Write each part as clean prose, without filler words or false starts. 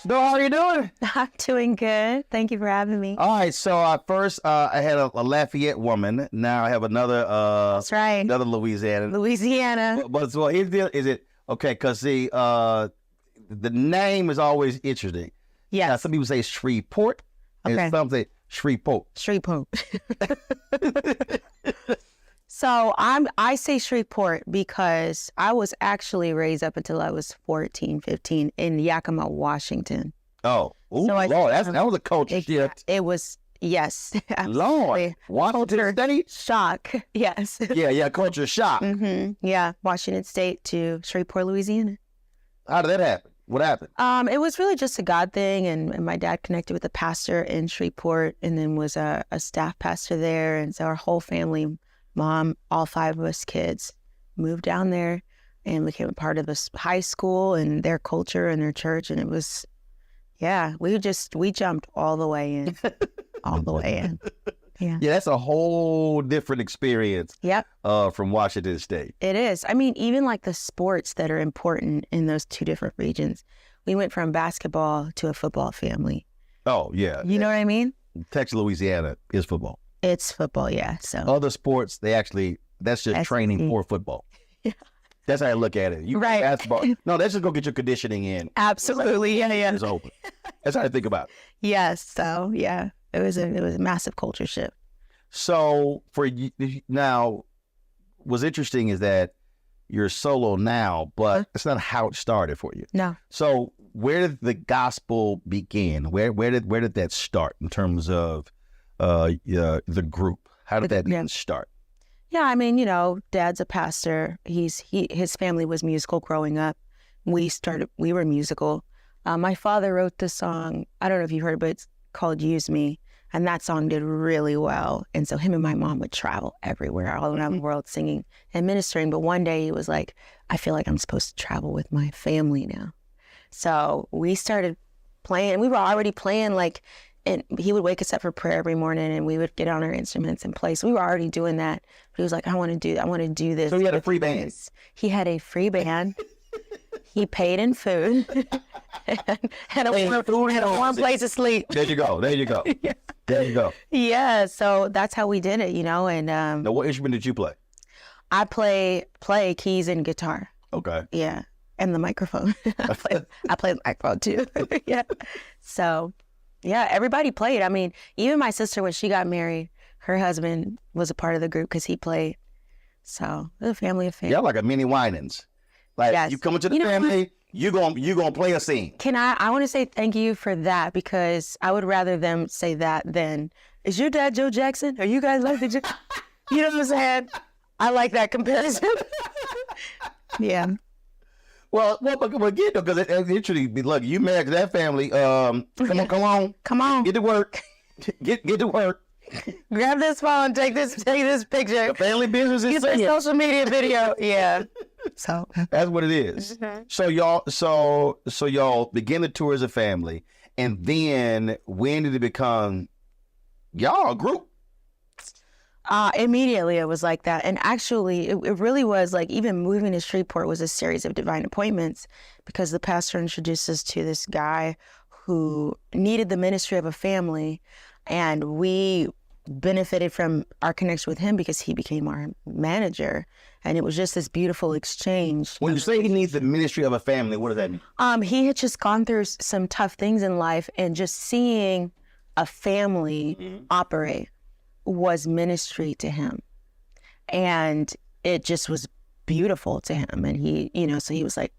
So how are you doing? I'm doing good. Thank you for having me. All right. So first, I had a Lafayette woman. Now I have another. That's right. Another Louisiana. Louisiana. But so here's the deal. Is it okay? Because the name is always interesting. Yes. Now, some people say Shreveport, and some say Shreveport. Shreveport. So I say Shreveport because I was actually raised up until I was 14, 15 in Yakima, Washington. Oh, ooh, So Lord, that was a culture shift. It was, yes. Lord, Washington State? Shock, yes. Yeah, culture shock. Yeah, Washington State to Shreveport, Louisiana. How did that happen? What happened? It was really just a God thing, and my dad connected with a pastor in Shreveport and then was a staff pastor there, and so our whole family, mom, all 5 of us kids, moved down there and became a part of this high school and their culture and their church, and it was, yeah, we jumped all the way in, all the way in. Yeah, that's a whole different experience. Yep. From Washington State. It is. I mean, even like the sports that are important in those 2 different regions. We went from basketball to a football family. Oh, yeah. You know what I mean? Texas, Louisiana is football. It's football, yeah. So other sports, that's just training for football. Yeah. That's how I look at it. You right. Basketball. No, let's just go get your conditioning in. Absolutely. Yeah. It's open. That's how I think about it. Yes. So yeah, it was a massive culture shift. So for you now, what's interesting is that you're solo now, but it's not how it started for you. No. So where did the gospel begin? Where did that start in terms of the group? How did that start? Yeah, I mean, Dad's a pastor. His family was musical growing up. We were musical. My father wrote the song, I don't know if you heard it, but it's called Use Me. And that song did really well. And so him and my mom would travel everywhere, all around the world singing and ministering. But one day he was like, I feel like I'm supposed to travel with my family now. So we started playing. We were already playing and he would wake us up for prayer every morning and we would get on our instruments and play. So we were already doing that. But he was like, I want to do this. So he had a free band. He had a free band. He paid in food. and had a warm place to sleep. There you go. Yeah. There you go. Yeah, so that's how we did it, and now what instrument did you play? I play keys and guitar. Okay. Yeah. And the microphone. I play the microphone too. Yeah. So yeah, everybody played. I mean, even my sister, when she got married, her husband was a part of the group because he played. So it was a family affair. Yeah, like a mini Winans. Like yes. You come into the family, you gonna play a scene. I want to say thank you for that, because I would rather them say that than, is your dad Joe Jackson? Are you guys like the You know what I'm saying? I like that comparison. Yeah. Well, again, because it's interesting. Look, you married to that family. Come on. Get to work. Get to work. Grab this phone. Take this picture. The family business is get the social media video. Yeah. So that's what it is. So y'all begin the tour as a family, and then when did it become y'all a group? Immediately it was like that. And actually it really was like, even moving to Shreveport was a series of divine appointments, because the pastor introduced us to this guy who needed the ministry of a family, and we benefited from our connection with him because he became our manager. And it was just this beautiful exchange. When you say he needs the ministry of a family, what does that mean? He had just gone through some tough things in life, and just seeing a family operate was ministry to him. And it just was beautiful to him. And he, so he was like,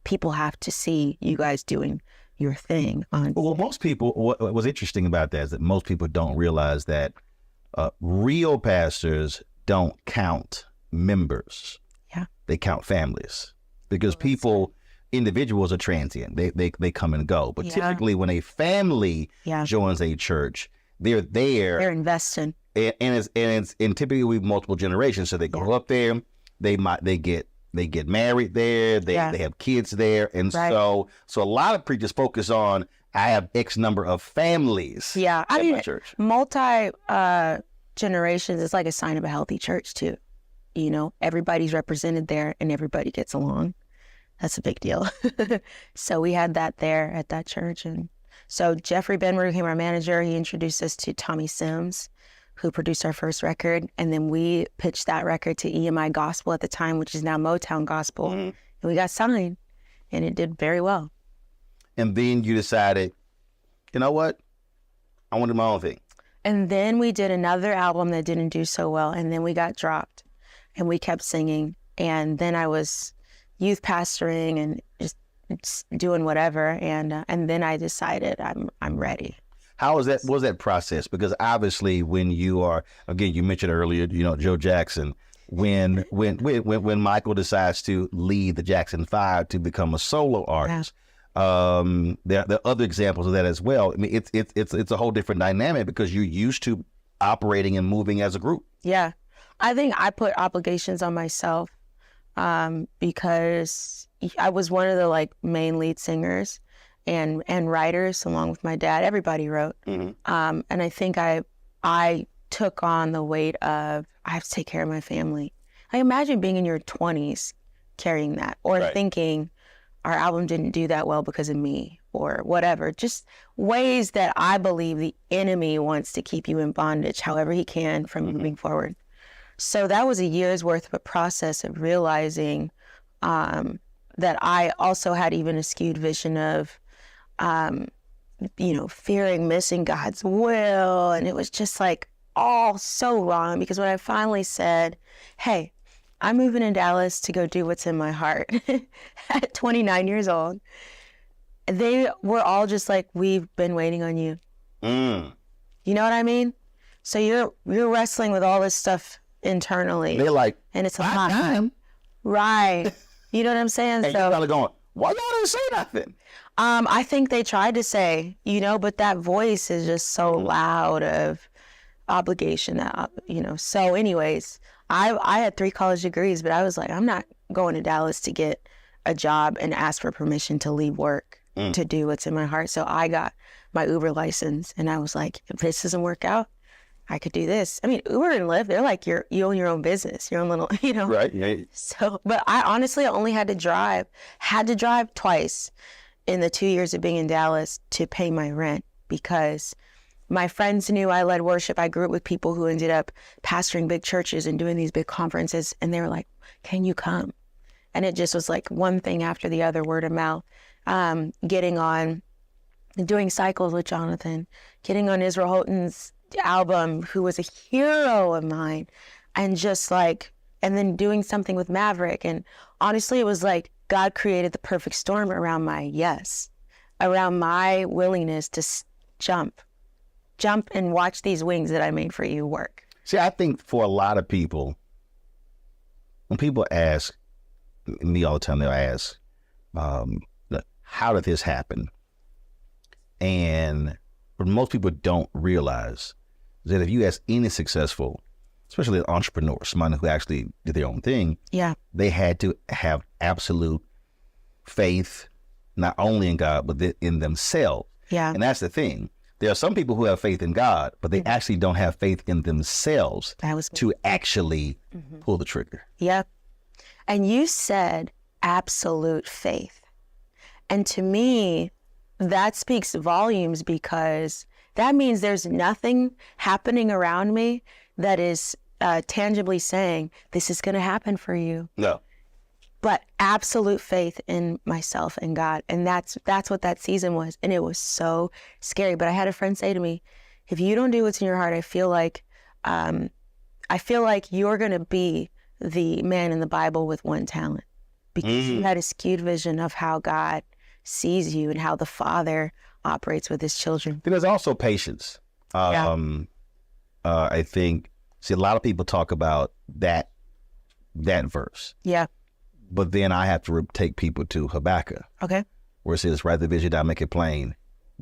people have to see you guys doing your thing. Well, most people, what was interesting about that is that most people don't realize that real pastors don't count members. Yeah. They count families, because individuals are transient. They come and go. But typically when a family joins a church, they're there. They're investing. And typically we have multiple generations. So they grow up there, they get married there, they have kids there. And so a lot of preachers focus on, I have X number of families. Yeah. I mean, church. Multi generations is like a sign of a healthy church too. Everybody's represented there and everybody gets along. that's a big deal. So we had that there at that church. And so Jeffrey Benmer became our manager. He introduced us to Tommy Sims, who produced our first record. And then we pitched that record to EMI Gospel at the time, which is now Motown Gospel. And we got signed, and it did very well. And then you decided, you know what? I want to do my own thing. And then we did another album that didn't do so well. And then we got dropped, and we kept singing. And then I was youth pastoring and just doing whatever. And then I decided I'm ready. How was that? What was that process? Because obviously, when you are, again, you mentioned earlier, Joe Jackson. When Michael decides to lead the Jackson 5 to become a solo artist, there are other examples of that as well. I mean, it's a whole different dynamic because you're used to operating and moving as a group. Yeah, I think I put obligations on myself because I was one of the main lead singers and writers along with my dad. Everybody wrote, and I think I took on the weight of I have to take care of my family. I imagine being in your 20s carrying that or thinking our album didn't do that well because of me or whatever. Just ways that I believe the enemy wants to keep you in bondage however he can from moving forward. So that was a year's worth of a process of realizing that I also had even a skewed vision of, fearing missing God's will. And it was just all so wrong because when I finally said, hey, I'm moving to Dallas to go do what's in my heart at 29 years old, they were all just like, we've been waiting on you. You know what I mean? So you're wrestling with all this stuff internally. They're like, and it's a lot. Time. Right. You know what I'm saying? And you're probably going, why y'all didn't say nothing? I think they tried to say, but that voice is just so loud of obligation, So anyways, I had 3 college degrees, but I was like, I'm not going to Dallas to get a job and ask for permission to leave work to do what's in my heart. So I got my Uber license, and I was like, if this doesn't work out, I could do this. I mean, Uber and Lyft, they're like you own your own business, your own little, Right. Yeah. So, but I honestly only had to drive twice in the 2 years of being in Dallas to pay my rent because my friends knew I led worship. I grew up with people who ended up pastoring big churches and doing these big conferences. And they were like, can you come? And it just was like one thing after the other, word of mouth, getting on, doing cycles with Jonathan, getting on Israel Houghton's album, who was a hero of mine, and and then doing something with Maverick. And honestly, it was like God created the perfect storm around my yes, around my willingness to jump and watch these wings that I made for you work. See, I think for a lot of people, when people ask me all the time, they'll ask, how did this happen? And what most people don't realize is that if you ask any successful, especially an entrepreneur, somebody who actually did their own thing, they had to have absolute faith, not only in God, but in themselves. Yeah. And that's the thing. There are some people who have faith in God, but they actually don't have faith in themselves to actually pull the trigger. Yep. And you said absolute faith. And to me, that speaks volumes because that means there's nothing happening around me that is tangibly saying, this is going to happen for you. No. But absolute faith in myself and God. And that's what that season was. And it was so scary. But I had a friend say to me, if you don't do what's in your heart, I feel like you're going to be the man in the Bible with one talent. Because you had a skewed vision of how God sees you and how the Father operates with his children. There's also patience. I think, a lot of people talk about that verse. Yeah. But then I have to take people to Habakkuk. Okay. Where it says, write the vision down, make it plain,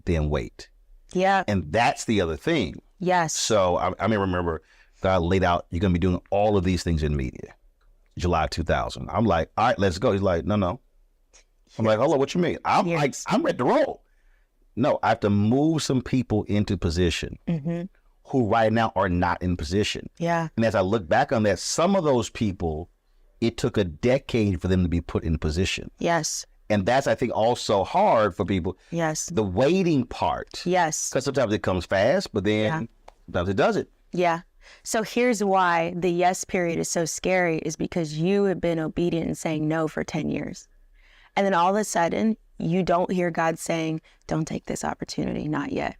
then wait. Yeah. And that's the other thing. Yes. So I remember God laid out, you're going to be doing all of these things in media. July 2000. I'm like, all right, let's go. He's like, no. I'm like, hold on, what you mean? I'm ready to roll. No, I have to move some people into position who right now are not in position. Yeah. And as I look back on that, some of those people it took a decade for them to be put in position. Yes. And that's, I think, also hard for people. Yes. The waiting part. Yes. Because sometimes it comes fast, but then sometimes it doesn't. Yeah. So here's why the yes period is so scary, is because you have been obedient and saying no for 10 years. And then all of a sudden, you don't hear God saying, don't take this opportunity, not yet.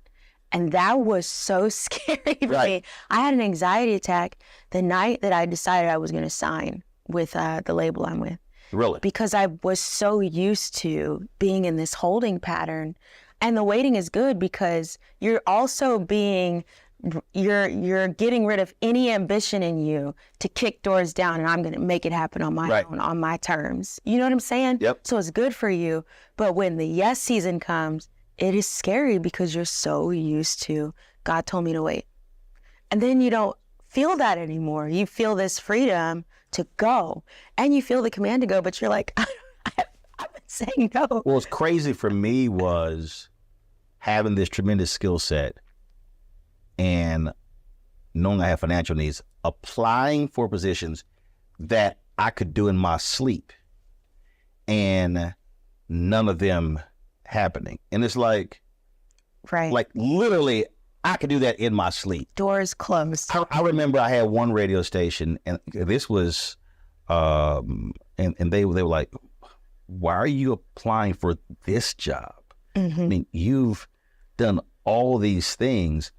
And that was so scary for me. I had an anxiety attack the night that I decided I was going to sign with the label I'm with. Really? Because I was so used to being in this holding pattern. And the waiting is good because you're also you're getting rid of any ambition in you to kick doors down and I'm going to make it happen on my own, on my terms. You know what I'm saying? Yep. So it's good for you. But when the yes season comes, it is scary because you're so used to, God told me to wait. And then you don't feel that anymore. You feel this freedom to go and you feel the command to go, but you're like, I've been saying no. Well, what's crazy for me was having this tremendous skill set and knowing I have financial needs, applying for positions that I could do in my sleep and none of them happening. And it's like, like literally I could do that in my sleep. Doors closed. I remember I had one radio station and this was, and they were like, why are you applying for this job? Mm-hmm. I mean, you've done all these things,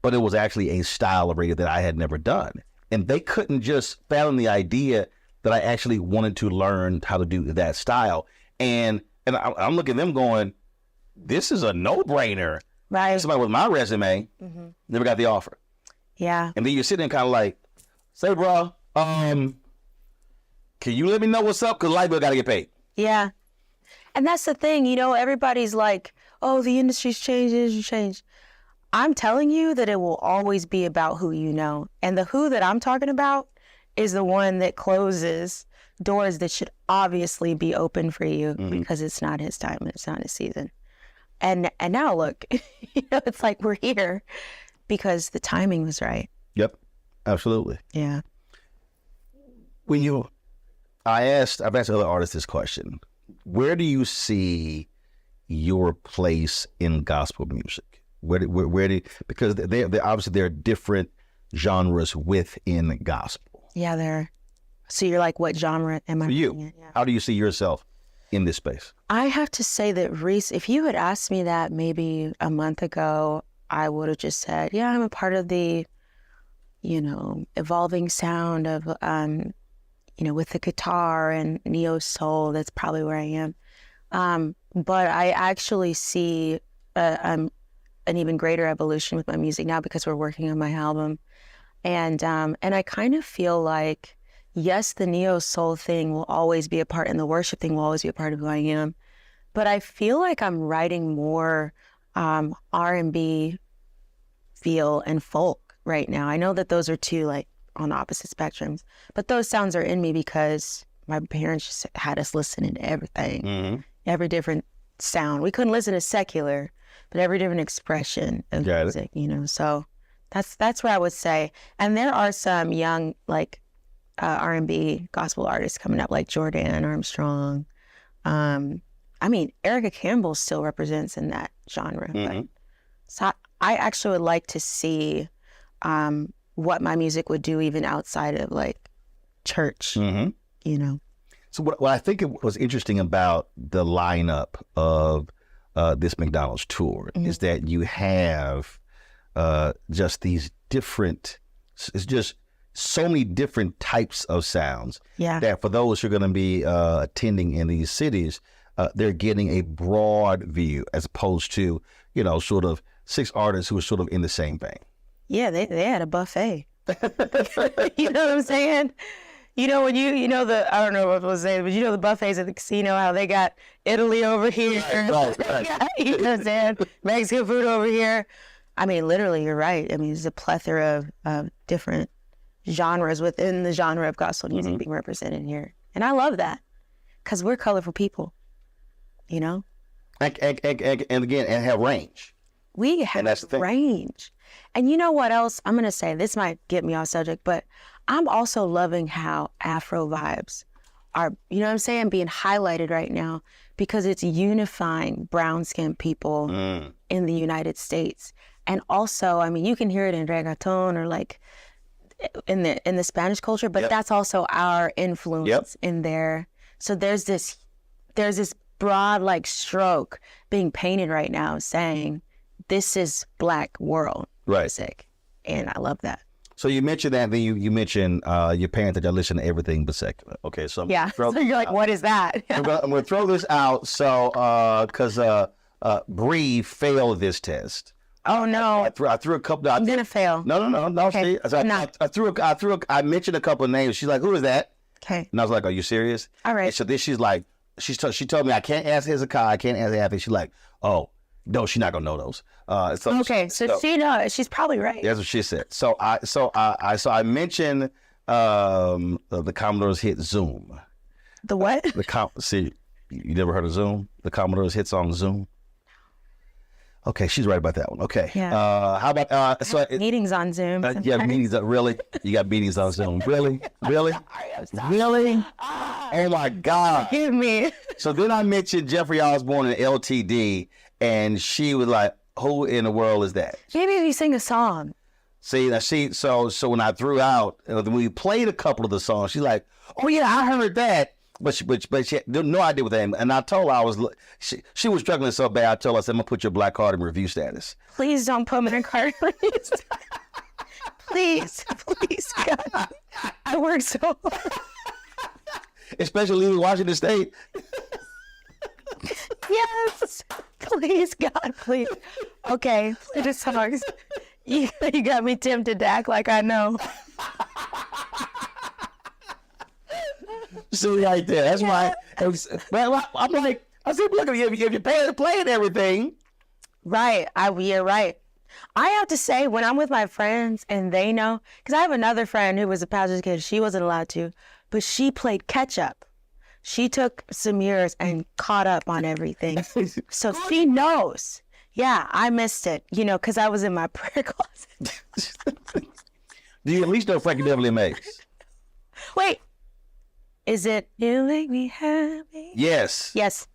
but it was actually a style of radio that I had never done. And they couldn't just fathom the idea that I actually wanted to learn how to do that style. And I'm looking at them going, this is a no-brainer. Right. Somebody with my resume never got the offer. Yeah. And then you're sitting there kind of like, say, bro, can you let me know what's up? Because light bill got to get paid. Yeah. And that's the thing, you know, everybody's like, oh, the industry's changed, the industry's changed. I'm telling you that it will always be about who you know. And the who that I'm talking about is the one that closes doors that should obviously be open for you because it's not his time, it's not his season. And now look, you know, it's like we're here because the timing was right. Yep, absolutely. Yeah. I've asked other artists this question. Where do you see your place in gospel music? Because they're obviously there are different genres within gospel. Yeah, there. So you're like, what genre am I? For you, how do you see yourself in this space? I have to say that, Reese, if you had asked me that maybe a month ago, I would have just said, yeah, I'm a part of the, you know, evolving sound of, you know, with the guitar and neo soul. That's probably where I am. But I actually see an even greater evolution with my music now because we're working on my album. And I kind of feel like, yes, the neo soul thing will always be a part and the worship thing will always be a part of who I am. But I feel like I'm writing more R&B feel and folk right now. I know that those are two like on opposite spectrums, but those sounds are in me because my parents just had us listening to everything, every different sound. We couldn't listen to secular, but every different expression of music, you know. So that's what I would say. And there are some young like R&B gospel artists coming up, like Jordan Armstrong. I mean, Erica Campbell still represents in that genre. But, so I actually would like to see what my music would do even outside of like church, you know. So what I think was interesting about the lineup of this McDonald's tour is that you have just these different, it's just so many different types of sounds that for those who are going to be attending in these cities, they're getting a broad view as opposed to, you know, sort of 6 artists who are sort of in the same vein. Yeah, they had a buffet. You know what I'm saying? You know, when you know I don't know what I was saying, but you know the buffets at the casino, how they got Italy over here. Right. You know what I'm saying? Mexican food over here. I mean, literally, you're right. I mean, there's a plethora of different genres within the genre of gospel music being represented here. And I love that because we're colorful people, you know? And again, and have range. We have range. And you know what else? I'm going to say, this might get me off subject, but I'm also loving how Afro vibes you know what I'm saying, being highlighted right now because it's unifying brown-skinned people in the United States. And also, I mean, you can hear it in reggaeton or like in the Spanish culture, but that's also our influence in there. So there's this broad like stroke being painted right now saying this is Black world music. And I love that. So you mentioned that, then you mentioned your parents that y'all listen to everything but secular. Okay, so so you're like, what is that? I'm gonna throw this out. So because Bree failed this test. Oh no! I threw a couple. I'm gonna fail. No. Okay. See, I mentioned a couple of names. She's like, "Who is that?" Okay. And I was like, "Are you serious?" All right. And so then she's like, she told me I can't ask Hezekiah, I can't ask Anthony. She's like, "Oh, no, she's not gonna know those." So she knows. She's probably right. That's what she said. So I mentioned the Commodore's hit Zoom. The what? See, you never heard of Zoom? The Commodore's hit song Zoom. Okay, she's right about that one. Okay. Yeah. How about meetings on Zoom? Yeah, meetings. Really? You got meetings on Zoom? Really? Really? Really? Oh my God! Give me. So then I mentioned Jeffrey Osborne and LTD, and she was like, "Who in the world is that?" Maybe if you sing a song. See, so when I threw out, when we played a couple of the songs, she's like, "Oh yeah, I heard that." But she had no idea what that meant. And I told her she was struggling so bad. I told her, I said, "I'm gonna put your black card in review status." Please don't put me in card review status. Please, God. I work so hard. Especially in Washington State. Yes, please, God, please. Okay, play the songs. You got me tempted to act like I know. See right there. That's why. I'm like, I said, look, if you're playing everything. Right. You're right. I have to say, when I'm with my friends and they know, because I have another friend who was a pastor's kid. She wasn't allowed to, but she played catch up. She took some years and caught up on everything. So she knows. Yeah, I missed it, because I was in my prayer closet. Do you at least know Frankie Beverly Mays? Wait. Is it You Make Me Happy? Yes. Yes.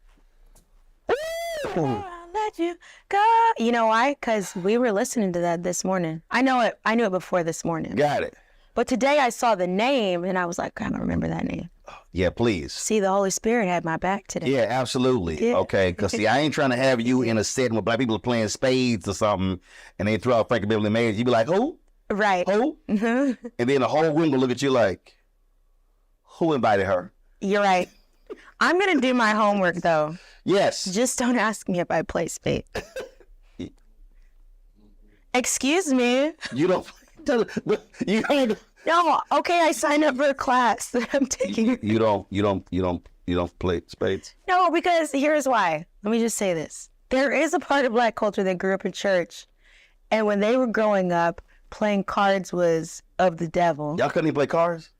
I'll let you go. You know why? Because we were listening to that this morning. I knew it before this morning. Got it. But today I saw the name and I was like, I don't remember that name. Yeah, please. See, the Holy Spirit had my back today. Yeah, absolutely. Yeah. Okay, because see, I ain't trying to have you in a setting where Black people are playing spades or something, and they throw out Frankie Beverly Mays. You be like, who? Right. Who? Mm-hmm. And then the whole room will look at you like, who invited her? You're right. I'm going to do my homework, though. Yes. Just don't ask me if I play spades. Excuse me. You don't. No. Okay, I signed up for a class that I'm taking. You don't play spades? No, because here's why. Let me just say this. There is a part of Black culture that grew up in church, and when they were growing up, playing cards was of the devil. Y'all couldn't even play cards?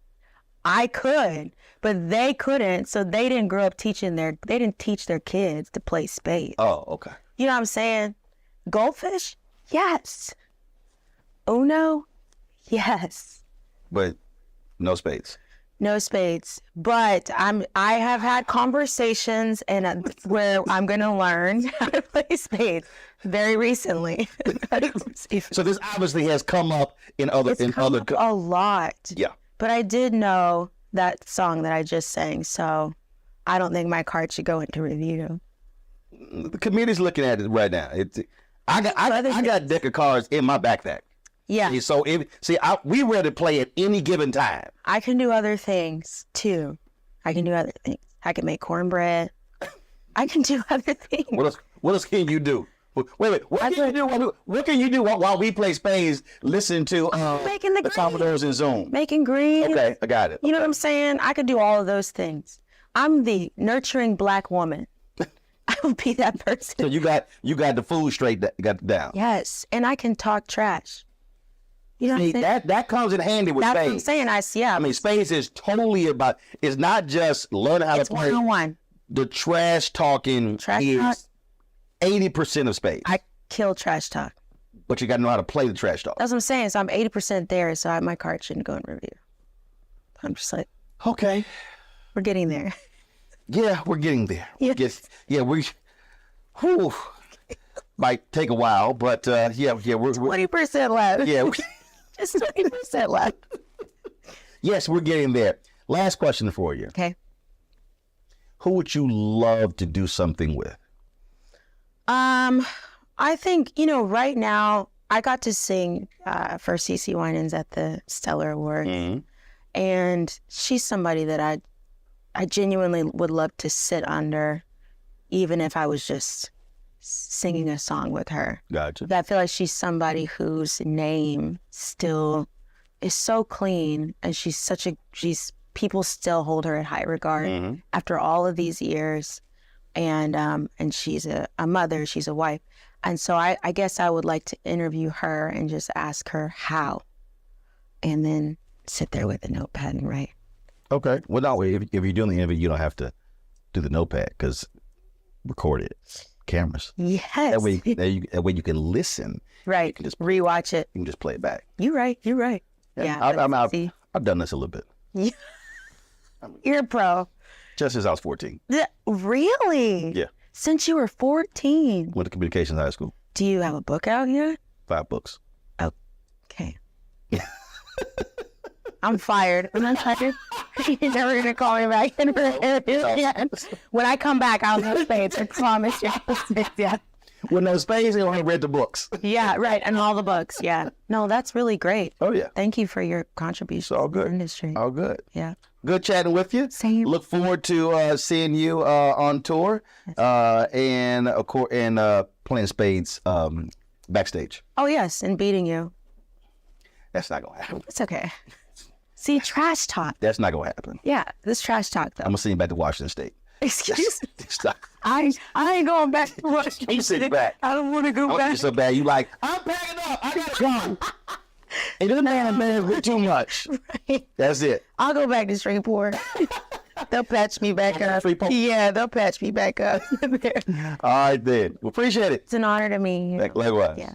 I could, but they couldn't, so they didn't grow up they didn't teach their kids to play spades. Oh, okay. You know what I'm saying? Goldfish? Yes. Uno? Yes. But no spades. No spades. But I have had conversations and where I'm going to learn how to play spades very recently. So this obviously has come up in other a lot. Yeah. But I did know that song that I just sang, so I don't think my card should go into review. The committee's looking at it right now. I got a deck of cards in my backpack. Yeah. So we ready to play at any given time. I can do other things too. I can make cornbread. I can do other things. What else can you do? Wait. What can you do while we play spades? Listen to making the Commodores in Zoom. Making greens. Okay, I got it. You know what I'm saying? I could do all of those things. I'm the nurturing Black woman. I will be that person. So you got the food straight, got down. Yes, and I can talk trash. You know See, what I'm saying? that comes in handy with That's spades. What I'm saying. I mean, spades is totally about. It's not just learning how to play. It's 1-on-1. The trash talking is 80% of spades. I kill trash talk. But you got to know how to play the trash talk. That's what I'm saying. So I'm 80% there. So my card shouldn't go in review. I'm just like, okay. We're getting there. Yeah, we're getting there. Yes. Whew, might take a while, but we're 20% left. Yeah. Just 20% left. Yes, we're getting there. Last question for you. Okay. Who would you love to do something with? I think, right now I got to sing for CeCe Winans at the Stellar Awards. Mm-hmm. And she's somebody that I genuinely would love to sit under, even if I was just singing a song with her. Gotcha. I feel like she's somebody whose name still is so clean, and people still hold her in high regard after all of these years. And she's a mother, she's a wife. And so I guess I would like to interview her and just ask her how, and then sit there with a notepad and write. Okay. Well, no, if you're doing the interview, you don't have to do the notepad because record it. Cameras. Yes. That way you can listen. Right. You can just rewatch it. You can just play it back. You're right. Yeah. I've done this a little bit. Yeah. You're a pro. Just since I was 14. Really? Yeah. Since you were 14. Went to communications high school. Do you have a book out yet? 5 books. Okay. I'm fired. I'm not fired. You're never going to call me back. When I come back, I'll know Spades. I promise you. Yeah. When those Spades, they only read the books. Yeah, right. And all the books. Yeah. No, that's really great. Oh, yeah. Thank you for your contribution all good. to the industry. All good. Yeah. Good chatting with you. Same. Look forward to seeing you on tour and playing Spades backstage. Oh, yes. And beating you. That's not going to happen. It's okay. See, trash talk. That's not going to happen. Yeah, this trash talk, though. I'm going to send you back to Washington State. Excuse me. I ain't going back to Washington. You sit back. I don't want to go I back. want you so bad. You like, I'm packing up. I got to go. And this man too much. Right. That's it. I'll go back to Shreveport. They'll patch me back up. Yeah, they'll patch me back up. All right, then. We appreciate it. It's an honor to meet you. Likewise. Yeah.